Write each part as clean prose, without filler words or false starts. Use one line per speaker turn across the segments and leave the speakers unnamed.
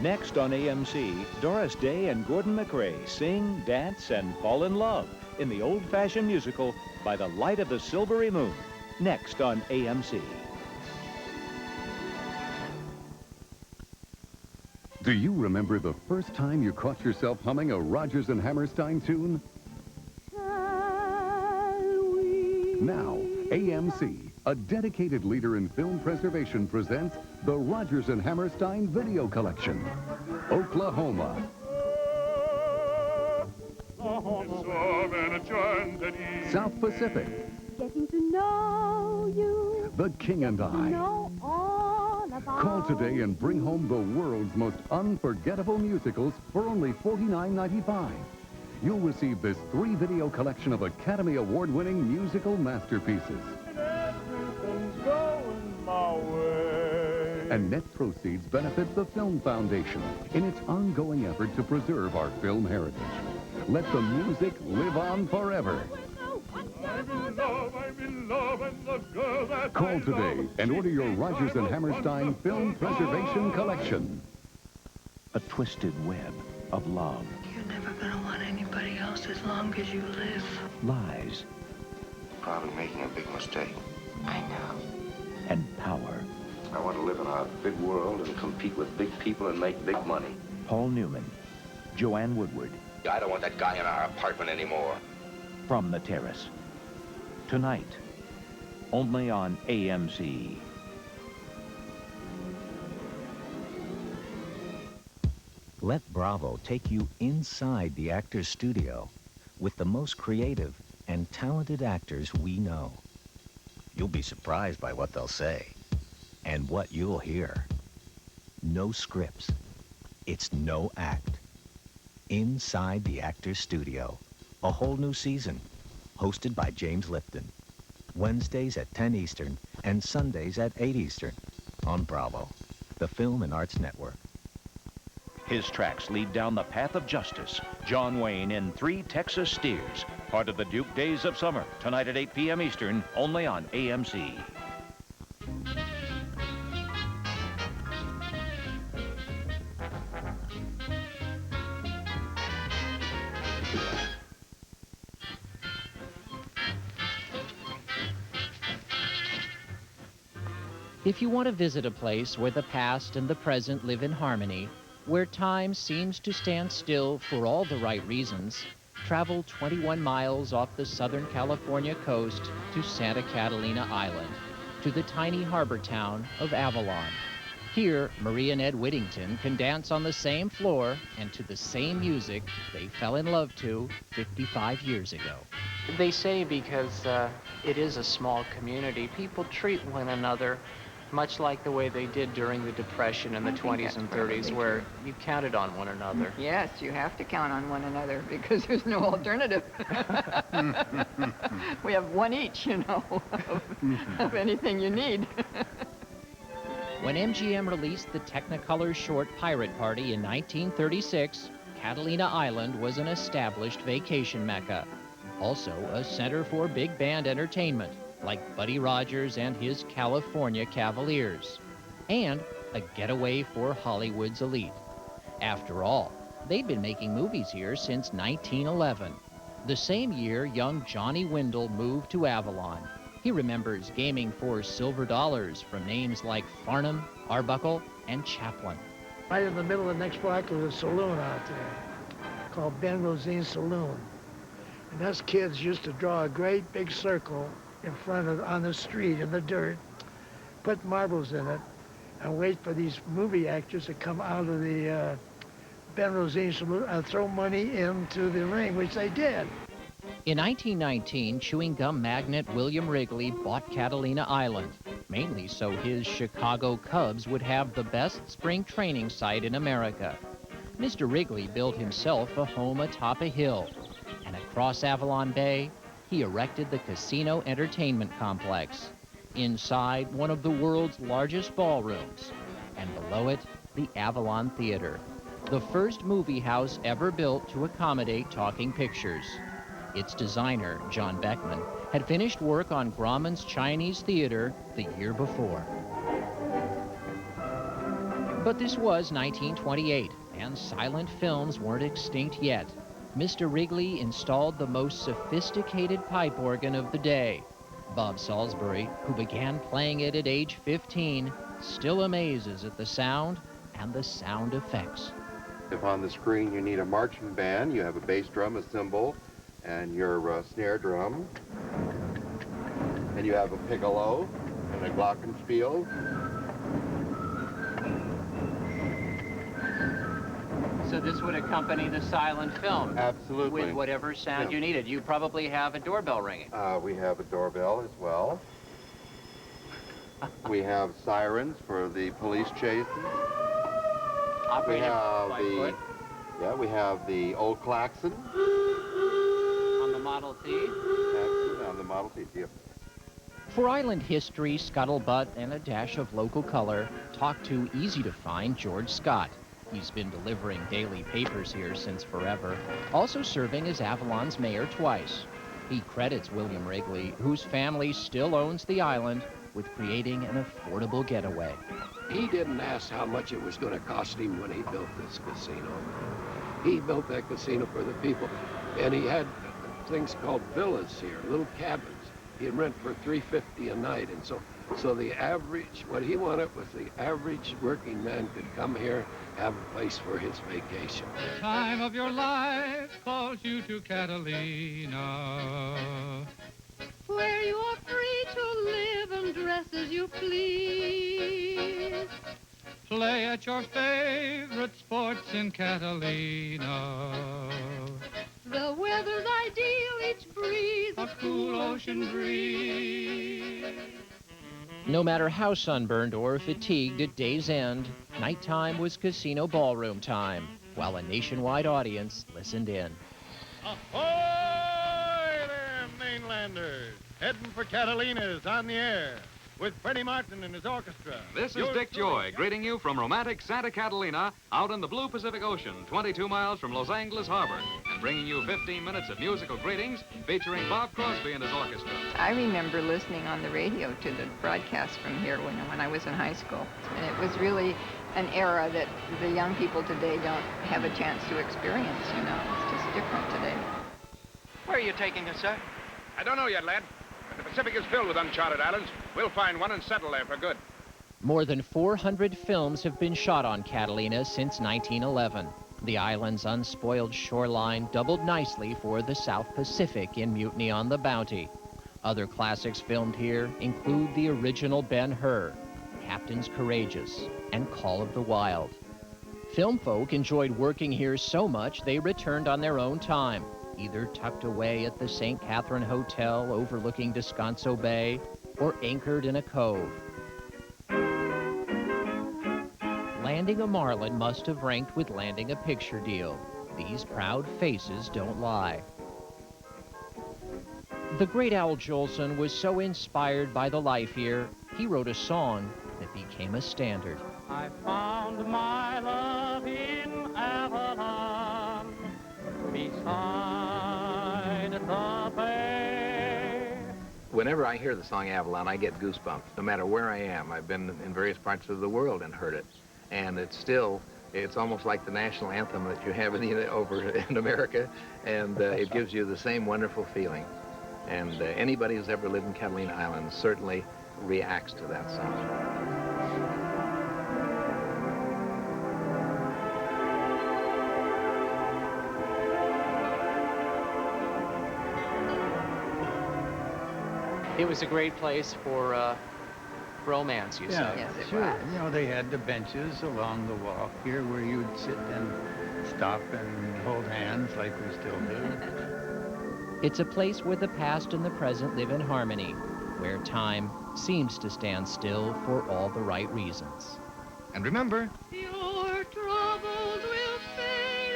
Next on AMC, Doris Day and Gordon MacRae sing, dance, and fall in love in the old-fashioned musical By the Light of the Silvery Moon. Next on AMC.
Do you remember the first time you caught yourself humming a Rodgers and Hammerstein tune? Now, AMC, a dedicated leader in film preservation, presents the Rodgers and Hammerstein Video Collection. Oklahoma. South Pacific.
Getting to know you.
The King and I.
Know all about.
Call today and bring home the world's most unforgettable musicals for only $49.95. You'll receive this 3-video collection of Academy Award-winning musical masterpieces.
Everything's going my way.
And net proceeds benefit the Film Foundation in its ongoing effort to preserve our film heritage. Let the music live on forever.
I'm in love, and the girl that
Call
I
today
love,
and order your
she's
Rodgers and
the
Hammerstein Film Preservation Collection.
A twisted web of love,
You're never gonna want anybody else as long as you live.
lies,
Probably making a big mistake.
I know.
and power.
I want to live in a big world and compete with big people and make big money.
Paul Newman, Joanne Woodward,
I don't want that guy in our apartment anymore.
from The Terrace. Tonight, only on AMC.
Let Bravo take you inside the actor's studio with the most creative and talented actors we know. You'll be surprised by what they'll say and what you'll hear. No scripts. It's no act. Inside the actor's studio, a whole new season, hosted by James Lipton. Wednesdays at 10 Eastern and Sundays at 8 Eastern on Bravo, the Film and Arts Network.
His tracks lead down the path of justice. John Wayne in 3 Texas Steers, part of the Duke Days of Summer, tonight at 8 p.m. Eastern, only on AMC.
If you want to visit a place where the past and the present live in harmony, where time seems to stand still for all the right reasons, travel 21 miles off the Southern California coast to Santa Catalina Island, to the tiny harbor town of Avalon. Here, Marie and Ed Whittington can dance on the same floor and to the same music they fell in love to 55 years ago.
They say because it is a small community, people treat one another much like the way they did during the Depression in the 20s and 30s, where you counted on one another.
Yes, you have to count on one another because there's no alternative. We have one each, you know, of anything you need.
When MGM released the Technicolor short Pirate Party in 1936, Catalina Island was an established vacation mecca. Also a center for big band entertainment, like Buddy Rodgers and his California Cavaliers, and a getaway for Hollywood's elite. After all, they'd been making movies here since 1911, the same year young Johnny Wendell moved to Avalon. He remembers gaming for silver dollars from names like Farnham, Arbuckle, and Chaplin.
Right in the middle of the next block was a saloon out there called Ben Rosine's Saloon. And us kids used to draw a great big circle in front of, on the street in the dirt, put marbles in it, and wait for these movie actors to come out of the Ben Rosine's Saloon and throw money into the ring, which they did.
In 1919, chewing gum magnate William Wrigley bought Catalina Island, mainly so his Chicago Cubs would have the best spring training site in America. Mr. Wrigley built himself a home atop a hill, and across Avalon Bay, he erected the Casino Entertainment Complex. Inside, one of the world's largest ballrooms, and below it, the Avalon Theater, the first movie house ever built to accommodate talking pictures. Its designer, John Beckman, had finished work on Grauman's Chinese Theater the year before. But this was 1928, and silent films weren't extinct yet. Mr. Wrigley installed the most sophisticated pipe organ of the day. Bob Salisbury, who began playing it at age 15, still amazes at the sound and the sound effects.
If on the screen you need a marching band, you have a bass drum, a cymbal, and your snare drum. And you have a piccolo and a glockenspiel.
So this would accompany the silent film?
Absolutely.
With whatever sound you needed. You probably have a doorbell ringing.
We have a doorbell as well. We have sirens for the police chases.
Operated
we have the old klaxon.
On the Model T?
Absolutely, on the Model T, yeah.
For island history, scuttlebutt, and a dash of local color, talk to easy-to-find George Scott. He's been delivering daily papers here since forever, also serving as Avalon's mayor twice. He credits William Wrigley, whose family still owns the island, with creating an affordable getaway.
He didn't ask how much it was going to cost him when he built this casino. He built that casino for the people, and he had things called villas here, little cabins. He'd rent for $3.50 a night, and so the average, what he wanted was the average working man could come here, have a place for his vacation.
The time of your life calls you to Catalina,
where you are free to live and dress as you please.
play at your favorite sports in Catalina.
The weather's ideal, each breeze
a cool ocean breeze.
No matter how sunburned or fatigued at day's end, nighttime was casino ballroom time, while a nationwide audience listened in.
Ahoy there, mainlanders! Heading for Catalina's on the air with Freddie Martin and his orchestra.
This is Dick Joy greeting you from romantic Santa Catalina out in the blue Pacific Ocean, 22 miles from Los Angeles Harbor, and bringing you 15 minutes of musical greetings featuring Bob Crosby and his orchestra.
I remember listening on the radio to the broadcast from here when I was in high school. And it was really an era that the young people today don't have a chance to experience, you know. It's just different today.
Where are you taking us, sir?
I don't know yet, lad. But the Pacific is filled with uncharted islands. We'll find one and settle there for good.
More than 400 films have been shot on Catalina since 1911. The island's unspoiled shoreline doubled nicely for the South Pacific in Mutiny on the Bounty. Other classics filmed here include the original Ben-Hur, Captains Courageous, and Call of the Wild. Film folk enjoyed working here so much they returned on their own time, either tucked away at the St. Catherine Hotel overlooking Descanso Bay or anchored in a cove. Landing a marlin must have ranked with landing a picture deal. These proud faces don't lie. The great Al Jolson was so inspired by the life here, he wrote a song that became a standard.
I found my love in Avalon, beside the bay.
Whenever I hear the song Avalon, I get goosebumps, no matter where I am. I've been in various parts of the world and heard it. And it's almost like the national anthem that you have over in America, and it gives you the same wonderful feeling. And anybody who's ever lived in Catalina Island certainly reacts to that song.
It was a great place for romance, you say?
Yes, sure. You know, they had the benches along the walk here where you'd sit and stop and hold hands like we still do.
It's a place where the past and the present live in harmony, where time seems to stand still for all the right reasons.
And remember,
your troubles will fade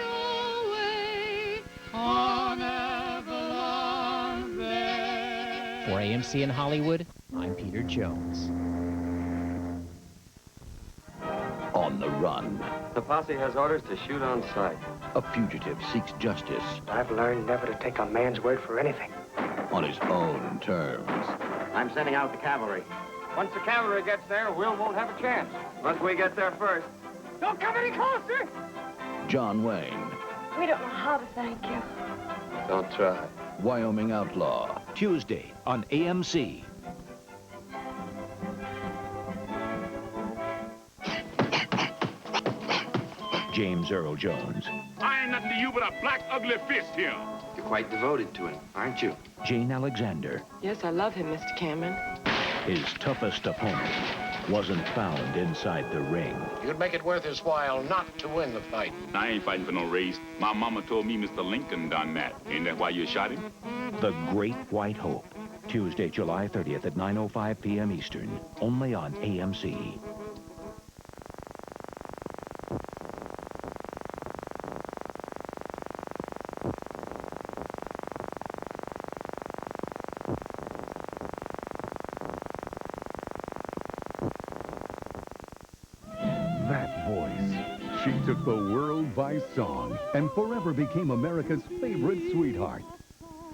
away
on Avalon Bay.
For AMC in Hollywood, I'm Peter Jones.
On the run.
The posse has orders to shoot on sight.
A fugitive seeks justice.
I've learned never to take a man's word for anything.
On his own terms.
I'm sending out the cavalry.
Once the cavalry gets there, Will won't have a chance. Unless we get there first. Don't come any closer!
John Wayne.
We don't know how to thank you.
Don't try.
Wyoming Outlaw.
Tuesday on AMC. James Earl Jones.
I ain't nothing to you but a black, ugly fist here.
You're quite devoted to him, aren't you?
Jane Alexander.
Yes, I love him, Mr. Cameron.
His toughest opponent wasn't found inside the ring.
You'd make it worth his while not to win the fight.
I ain't fighting for no race. My mama told me Mr. Lincoln done that. Ain't that why you shot him?
The Great White Hope. Tuesday, July 30th at 9:05 p.m. Eastern. Only on AMC.
That voice. She took the world by song and forever became America's favorite sweetheart.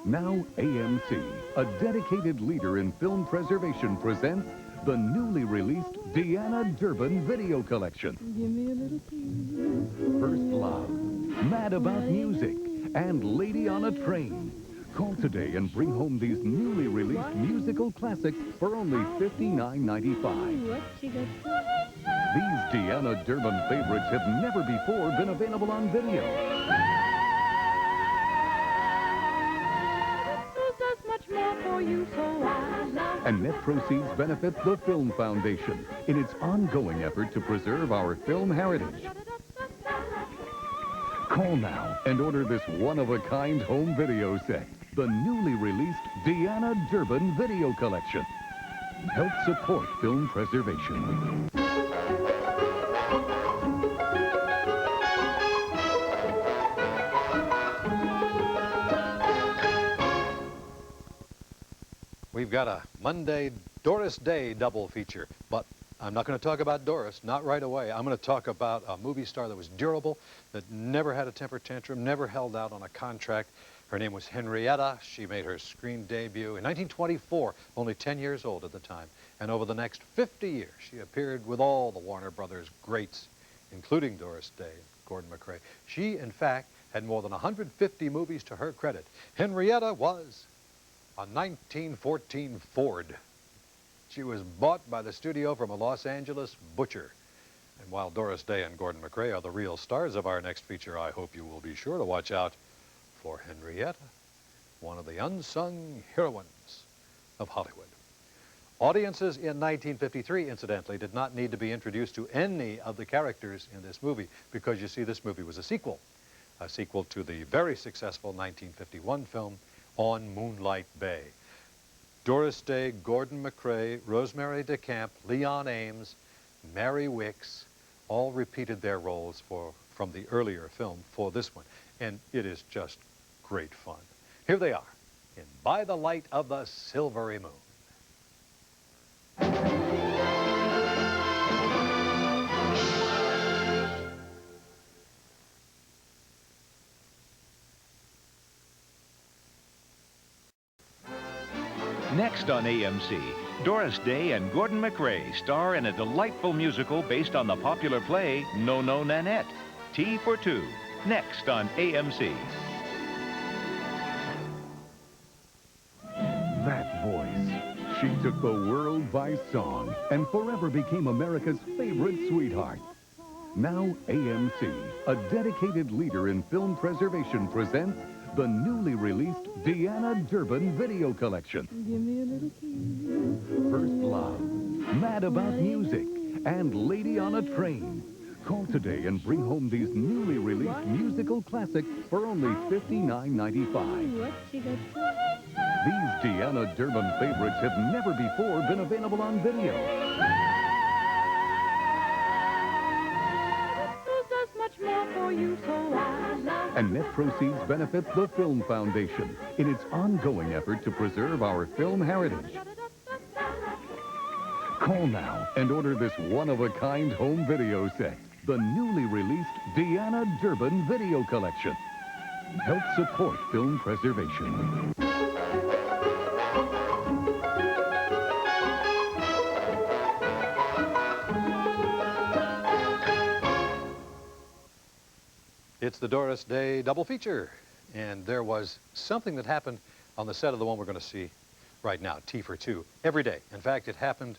Now AMC, a dedicated leader in film preservation, presents the newly released Deanna Durbin video collection.
Give me a little kiss.
First Love, Mad About Music, and Lady on a Train. Call today and bring home these newly released musical classics for only $59.95. These Deanna Durbin favorites have never before been available on video. And net proceeds benefit the Film Foundation in its ongoing effort to preserve our film heritage. Call now and order this one-of-a-kind home video set, the newly released Deanna Durbin Video Collection. Help support film preservation.
We've got a Monday Doris Day double feature, but I'm not going to talk about Doris, not right away. I'm going to talk about a movie star that was durable, that never had a temper tantrum, never held out on a contract. Her name was Henrietta. She made her screen debut in 1924, only 10 years old at the time. And over the next 50 years, she appeared with all the Warner Brothers greats, including Doris Day, Gordon MacRae. She, in fact, had more than 150 movies to her credit. Henrietta was a 1914 Ford. She was bought by the studio from a Los Angeles butcher. And while Doris Day and Gordon MacRae are the real stars of our next feature, I hope you will be sure to watch out for Henrietta, one of the unsung heroines of Hollywood. Audiences in 1953, incidentally, did not need to be introduced to any of the characters in this movie because, you see, this movie was a sequel to the very successful 1951 film On Moonlight Bay. Doris Day, Gordon MacRae, Rosemary DeCamp, Leon Ames, Mary Wicks all repeated their roles from the earlier film for this one. And it is just great fun. Here they are in By the Light of the Silvery Moon.
Next on AMC, Doris Day and Gordon MacRae star in a delightful musical based on the popular play No No Nanette, Tea for Two. Next on AMC.
That voice. She took the world by song and forever became America's favorite sweetheart. Now AMC, a dedicated leader in film preservation, presents the newly released Deanna Durbin video collection.
Give me a little kiss.
First Love, Mad About Music, and Lady on a Train. Call today and bring home these newly released musical classics for only $59.95. These Deanna Durbin favorites have never before been available on video. And net proceeds benefit the Film Foundation in its ongoing effort to preserve our film heritage. Call now and order this one-of-a-kind home video set, the newly released Deanna Durbin video collection. Help support film preservation.
It's the Doris Day double feature. And there was something that happened on the set of the one we're going to see right now, T for Two, every day. In fact, it happened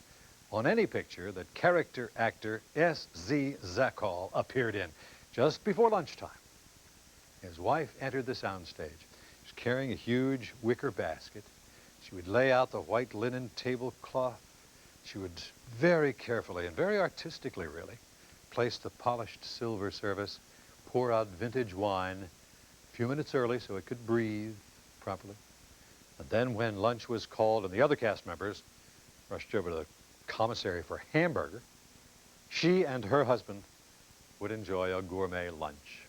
on any picture that character actor S.Z. Zakal appeared in just before lunchtime. His wife entered the soundstage. She was carrying a huge wicker basket. She would lay out the white linen tablecloth. She would very carefully and very artistically, really, place the polished silver service, pour out vintage wine a few minutes early so it could breathe properly. And then when lunch was called and the other cast members rushed over to the commissary for hamburger, she and her husband would enjoy a gourmet lunch.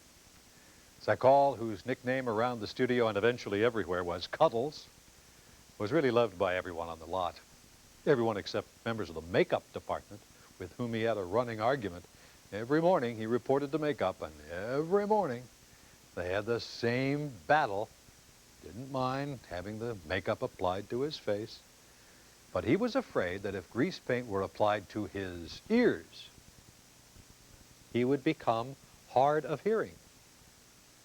Zakal, whose nickname around the studio and eventually everywhere was Cuddles, was really loved by everyone on the lot. Everyone except members of the makeup department, with whom he had a running argument. Every morning he reported to makeup, and every morning they had the same battle. Didn't mind having the makeup applied to his face, but he was afraid that if grease paint were applied to his ears, he would become hard of hearing.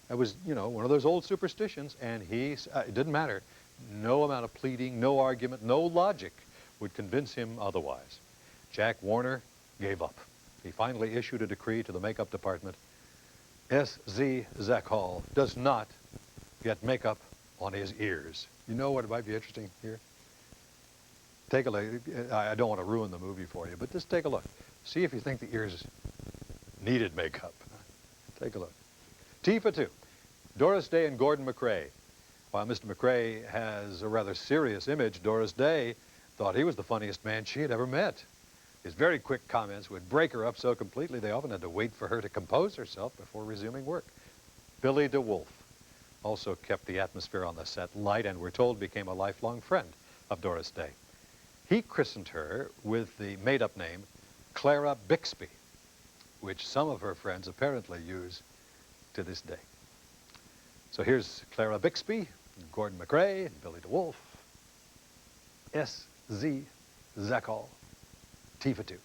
That was, you know, one of those old superstitions, and it didn't matter. No amount of pleading, no argument, no logic would convince him otherwise. Jack Warner gave up. He finally issued a decree to the makeup department. S.Z. Zakal does not get makeup on his ears. You know what might be interesting here? Take a look. I don't want to ruin the movie for you, but just take a look. See if you think the ears needed makeup. Take a look. T for Two, Doris Day and Gordon MacRae. While Mr. MacRae has a rather serious image, Doris Day thought he was the funniest man she had ever met. His very quick comments would break her up so completely they often had to wait for her to compose herself before resuming work. Billy DeWolf also kept the atmosphere on the set light and we're told became a lifelong friend of Doris Day. He christened her with the made-up name Clara Bixby, which some of her friends apparently use to this day. So here's Clara Bixby, Gordon MacRae, and Billy DeWolf, S.Z. Zakal, T for Two.